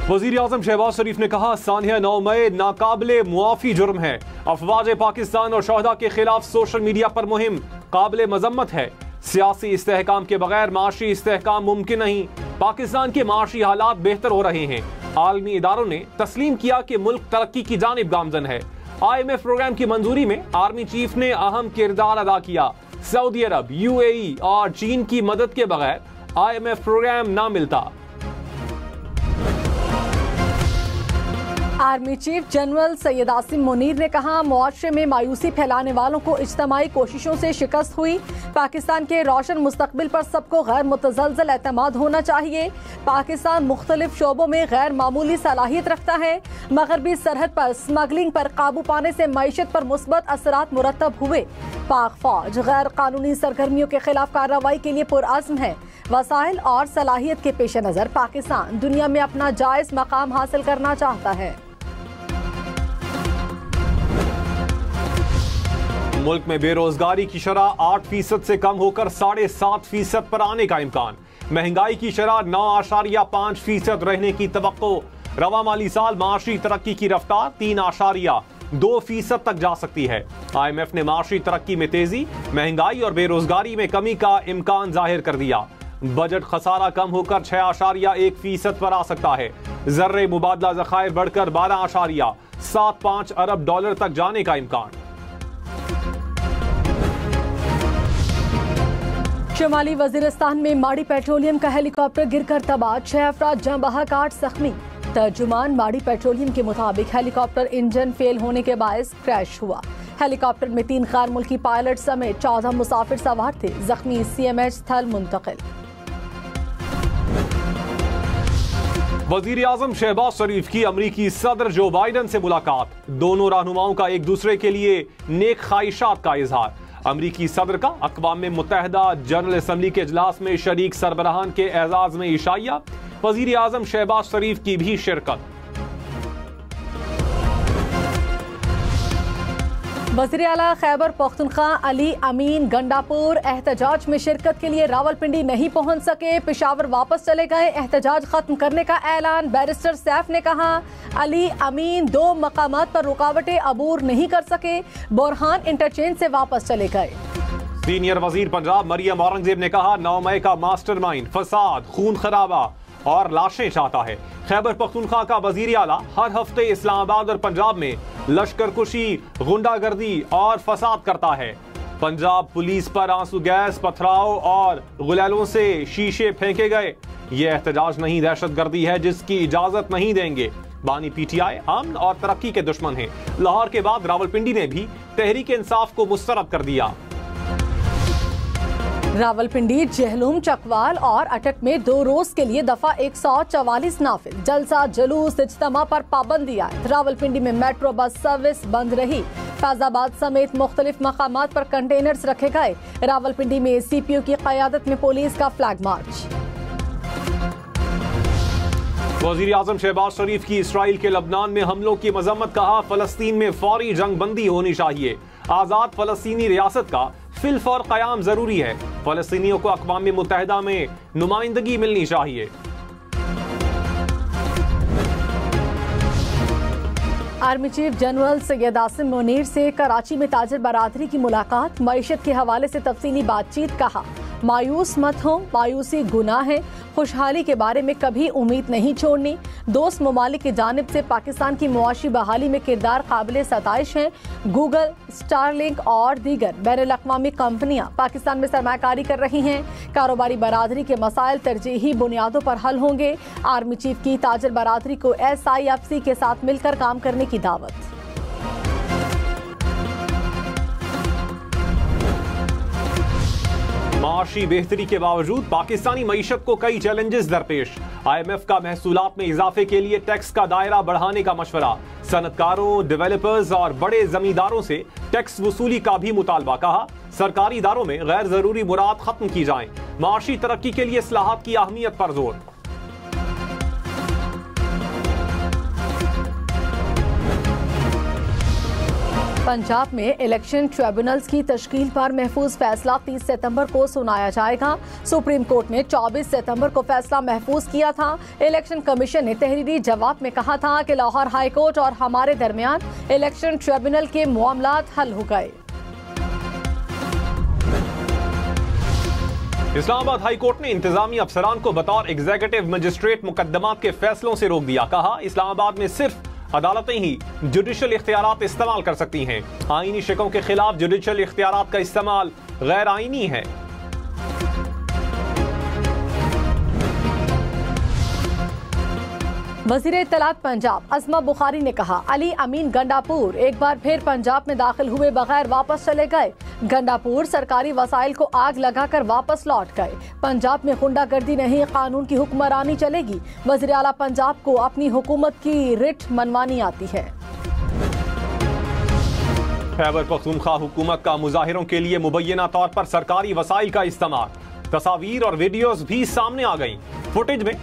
वजीर आजम शहबाज शरीफ ने कहा सानिया 9 मई नाकाबिले मुआफी जुर्म है। अफवाज पाकिस्तान और शोहदा के खिलाफ सोशल मीडिया पर मुहिम काबिले मजम्मत है। सियासी इस्तेहकाम के बगैर माशी इस्तेहकाम मुमकिन नहीं। पाकिस्तान के माशी हालात बेहतर हो रहे हैं। आलमी इदारों ने तस्लीम किया कि मुल्क तरक्की की जानिब गामजन है। IMF प्रोग्राम की मंजूरी में आर्मी चीफ ने अहम किरदार अदा किया। सऊदी अरब, UAE और चीन की मदद के बगैर IMF प्रोग्राम ना मिलता। Army chief general Syed Asim Munir ने कहा मुआशरे में मायूसी फैलाने वालों को इज्तमाई कोशिशों से शिकस्त हुई। पाकिस्तान के रोशन मुस्तकबिल पर सबको गैर मुतज़लज़ल एतमाद होना चाहिए। पाकिस्तान मुख्तलिफ शोबों में गैर मामूली सलाहियत रखता है। मगरबी सरहद पर स्मगलिंग पर काबू पाने से मईशत पर मुस्बत असरात मुरतब हुए। पाक फौज गैर कानूनी सरगर्मियों के खिलाफ कार्रवाई के लिए पुरअज़्म है। वसाइल और सलाहियत के पेश नज़र पाकिस्तान दुनिया में अपना जायज़ मकाम हासिल करना चाहता है। मुल्क में बेरोजगारी की शरह 8% से कम होकर 7.5% पर आने का इम्कान। महंगाई की शरह 9.5% रहने की तवक्को। रवा माली साल माशी तरक्की की रफ्तार 3.2% तक जा सकती है। IMF ने माशी तरक्की में तेजी, महंगाई और बेरोजगारी में कमी का इम्कान जाहिर कर दिया। बजट खसारा कम होकर 6.1% पर आ सकता है। जर्रे मुबादला ज़खायर बढ़कर 12.75 अरब डॉलर तक जाने का इम्कान। शुमाली वजीरिस्तान में माड़ी पेट्रोलियम का हेलीकॉप्टर गिरकर तबाह, 6 अफराद जाँ बहक 8 जख्मी। तर्जुमान माड़ी पेट्रोलियम के मुताबिक हेलीकॉप्टर इंजन फेल होने के बायस क्रैश हुआ। हेलीकॉप्टर में 3 गैर मुल्की पायलट समेत 14 मुसाफिर सवार थे। जख्मी CMH स्थल मुंतकिल। वजीर आजम शहबाज शरीफ की अमरीकी सदर जो बाइडन से मुलाकात। दोनों रहनुमाओं का एक दूसरे के लिए नेक ख्वाहिशात का इजहार। अमरीकी सदर का अक़वाम मुत्तहिदा जनरल असम्बली के इजलास में शरीक सरबराहान के एजाज में इशाइया। वजीर आजम शहबाज शरीफ की भी शिरकत। वज़ीर आला खैबर पख्तूनख्वा अली अमीन गंडापुर एहतजाज में शिरकत के लिए रावलपिंडी नहीं पहुंच सके। पेशावर वापस चले गए। एहतजाज खत्म करने का ऐलान। बैरिस्टर सैफ ने कहा अली अमीन 2 मकामात पर रुकावटें अबूर नहीं कर सके। बोरहान इंटरचेंज से वापस चले गए। सीनियर वजीर पंजाब मरियम औरंगजेब ने कहा 9 मई का मास्टरमाइंड फसाद, खून खराबा और लाशें चाहता है। खैबर पख्तूनख्वा का वजीर आला हर हफ्ते इस्लामाबाद और पंजाब में लश्कर कुशी, गुंडागर्दी और फसाद करता है। पंजाब पुलिस पर आंसू गैस, पथराव और गुलेलों से शीशे फेंके गए। ये एहतजाज नहीं, दहशतगर्दी है जिसकी इजाजत नहीं देंगे। बानी PTI अमन और तरक्की के दुश्मन हैं। लाहौर के बाद रावलपिंडी ने भी तहरीक इंसाफ को मुस्तरद कर दिया। रावलपिंडी, जहलुम, चकवाल और अटक में 2 रोज के लिए दफा 144 नाफिज। जलसा, जुलूस, इज्तिमा पर पाबंदी आयद। रावलपिंडी में मेट्रो बस सर्विस बंद रही। फैजाबाद समेत मुख्तलिफ मकामात पर कंटेनर्स रखे गए। रावलपिंडी में CPO की क़यादत में पुलिस का फ्लैग मार्च। वज़ीर आज़म शहबाज शरीफ की इसराइल के लबनान में हमलों की मजम्मत। कहा फलस्तीन में फौरी जंग बंदी होनी चाहिए। आज़ाद फलस्तीनी रियासत का फिलफौर क़याम जरूरी है। फलस्तीनियों को अक़वाम मुत्तहिदा में नुमाइंदगी मिलनी चाहिए। Army chief general Syed Asim Munir से कराची में ताजिर बरादरी की मुलाकात। मईशत के हवाले से तफसीली बातचीत। कहा मायूस मत हो, मायूसी गुनाह है। खुशहाली के बारे में कभी उम्मीद नहीं छोड़नी। दोस्त ममालिक की जानिब से पाकिस्तान की मुआशी बहाली में किरदार काबिल सताइश है। गूगल, स्टारलिंक और दीगर बैनुल-अक़वामी कंपनियां पाकिस्तान में सरमायाकारी कर रही हैं। कारोबारी बरादरी के मसाइल तरजीही बुनियादों पर हल होंगे। आर्मी चीफ की ताजिर बरादरी को SIFC के साथ मिलकर काम करने की दावत। माशी बेहतरी के बावजूद पाकिस्तानी मईशत को कई चैलेंजेस दरपेश। IMF का महसूलात में इजाफे के लिए टैक्स का दायरा बढ़ाने का मशवरा। सनतकारों, डेवलपर्स और बड़े जमींदारों से टैक्स वसूली का भी मुतालबा। कहा सरकारी इदारों में गैर जरूरी मुराद खत्म की जाएं। माशी तरक्की के लिए इस्लाहात की अहमियत पर जोर। पंजाब में इलेक्शन ट्रिब्यूनल्स की तश्कील पर महफूज फैसला 30 सितंबर को सुनाया जाएगा। सुप्रीम कोर्ट ने 24 सितंबर को फैसला महफूज किया था। इलेक्शन कमीशन ने तहरीरी जवाब में कहा था कि लाहौर हाई कोर्ट और हमारे दरमियान इलेक्शन ट्रिब्यूनल के मामलात हल हो गए। इस्लामाबाद हाई कोर्ट ने इंतजामी अफसरान को बतौर एग्जीक्यूटिव मजिस्ट्रेट मुकदमात के फैसलों से रोक दिया। कहा, इस्लामाबाद में सिर्फ अदालतें ही जुडिशल इख्तियारात इस्तेमाल कर सकती हैं। आईनी शिकों के खिलाफ जुडिशल इख्तियारात का इस्तेमाल गैर आईनी है। वज़ीर इत्तलात पंजाब अज़मा बुखारी ने कहा, अली अमीन गंडापुर एक बार फिर पंजाब में दाखिल हुए बगैर वापस चले गए। गंडापुर सरकारी वसाइल को आग लगाकर वापस लौट गए। पंजाब में गुंडागर्दी नहीं, कानून की हुक्मरानी चलेगी। वज़ीर आला पंजाब को अपनी हुकूमत की रिट मनवानी आती है। खैबर पख्तूनख्वा हुकूमत का मुजाहिरों के लिए मुबैना तौर पर सरकारी वसाइल का इस्तेमाल, तस्वीर और वीडियोस भी सामने आ गई। फुटेज में